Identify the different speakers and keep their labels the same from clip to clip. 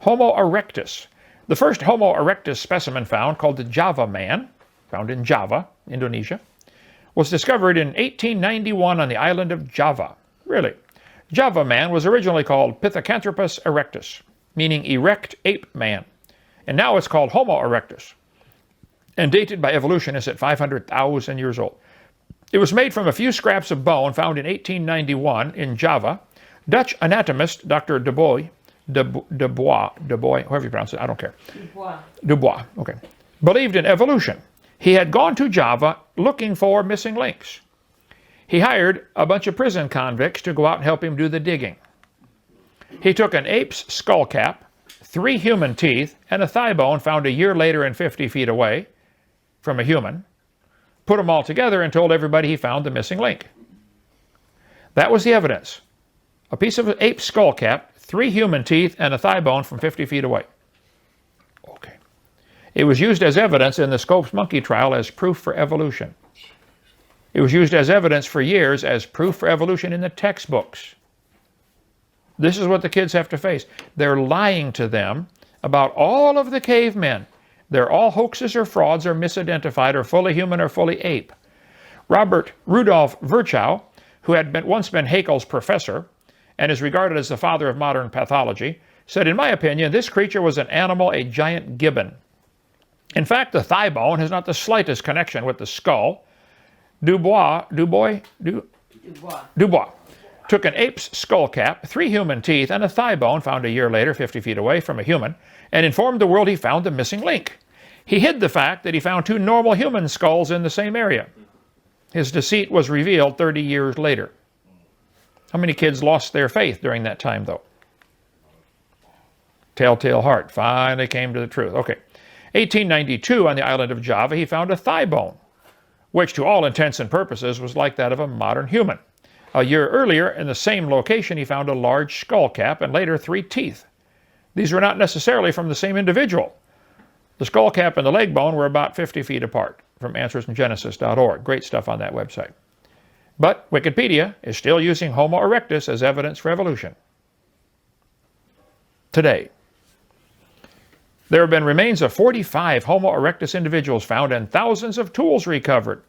Speaker 1: Homo erectus. The first Homo erectus specimen found, called the Java man, found in Java, Indonesia, was discovered in 1891 on the island of Java. Really. Java man was originally called Pithecanthropus erectus, meaning erect ape man, and now it's called Homo erectus, and dated by evolutionists at 500,000 years old. It was made from a few scraps of bone found in 1891 in Java. Dutch anatomist Dr. Dubois, however you pronounce it, I don't care. Dubois, okay. Believed in evolution. He had gone to Java looking for missing links. He hired a bunch of prison convicts to go out and help him do the digging. He took an ape's skull cap, 3 human teeth, and a thigh bone found a year later and 50 feet away from a human, put them all together and told everybody he found the missing link. That was the evidence. A piece of an ape's skull cap, 3 human teeth, and a thigh bone from 50 feet away. Okay. It was used as evidence in the Scopes monkey trial as proof for evolution. It was used as evidence for years as proof for evolution in the textbooks. This is what the kids have to face. They're lying to them about all of the cavemen. They're all hoaxes or frauds or misidentified or fully human or fully ape. Robert Rudolph Virchow, who had once been Haeckel's professor and is regarded as the father of modern pathology, said, "In my opinion, this creature was an animal, a giant gibbon. In fact, the thigh bone has not the slightest connection with the skull. Dubois took an ape's skull cap, 3 human teeth, and a thigh bone found a year later, 50 feet away from a human, and informed the world he found the missing link. He hid the fact that he found 2 normal human skulls in the same area. His deceit was revealed 30 years later." How many kids lost their faith during that time, though? Telltale heart finally came to the truth. Okay. 1892, on the island of Java, he found a thigh bone, which to all intents and purposes was like that of a modern human. A year earlier, in the same location, he found a large skull cap and later 3 teeth. These were not necessarily from the same individual. The skull cap and the leg bone were about 50 feet apart, from answersfromgenesis.org. Great stuff on that website. But Wikipedia is still using Homo erectus as evidence for evolution. Today, there have been remains of 45 Homo erectus individuals found and thousands of tools recovered.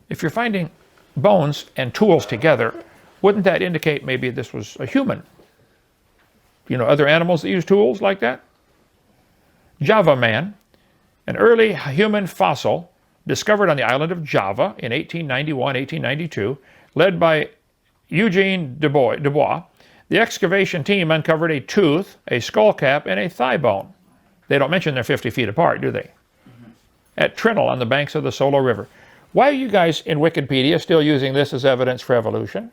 Speaker 1: If you're finding bones and tools together, wouldn't that indicate maybe this was a human? You know other animals that use tools like that? Java man, an early human fossil discovered on the island of Java in 1891-1892, led by Eugene Dubois. The excavation team uncovered a tooth, a skull cap, and a thigh bone. They don't mention they're 50 feet apart, do they? At Trinnell on the banks of the Solo River. Why are you guys in Wikipedia still using this as evidence for evolution?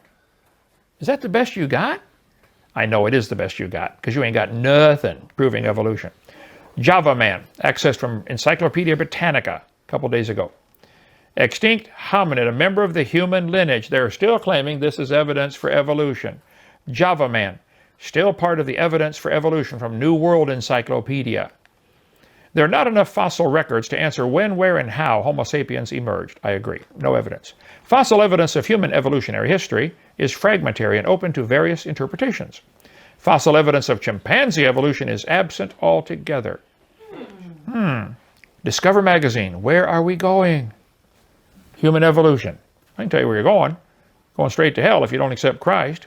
Speaker 1: Is that the best you got? I know it is the best you got, because you ain't got nothing proving evolution. Java man, accessed from Encyclopedia Britannica a couple days ago. Extinct hominid, a member of the human lineage. They're still claiming this is evidence for evolution. Java man, still part of the evidence for evolution from New World Encyclopedia. There are not enough fossil records to answer when, where, and how Homo sapiens emerged. I agree. No evidence. Fossil evidence of human evolutionary history is fragmentary and open to various interpretations. Fossil evidence of chimpanzee evolution is absent altogether. Discover magazine. Where are we going? Human evolution. I can tell you where you're going. Going straight to hell if you don't accept Christ.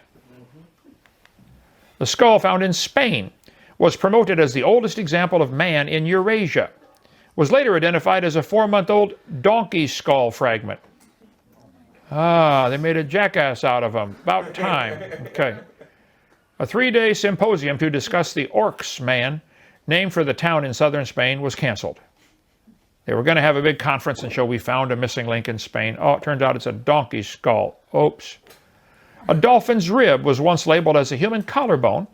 Speaker 1: The skull found in Spain was promoted as the oldest example of man in Eurasia. Was later identified as a 4-month-old donkey skull fragment. They made a jackass out of him. About time. Okay. A 3-day symposium to discuss the Orcs man, named for the town in southern Spain, was canceled. They were going to have a big conference and show we found a missing link in Spain. Oh, it turns out it's a donkey skull. Oops. A dolphin's rib was once labeled as a human collarbone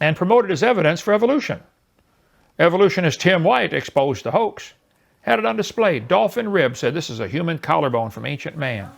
Speaker 1: and promoted as evidence for evolution. Evolutionist Tim White exposed the hoax, had it on display. Dolphin rib said this is a human collarbone from ancient man.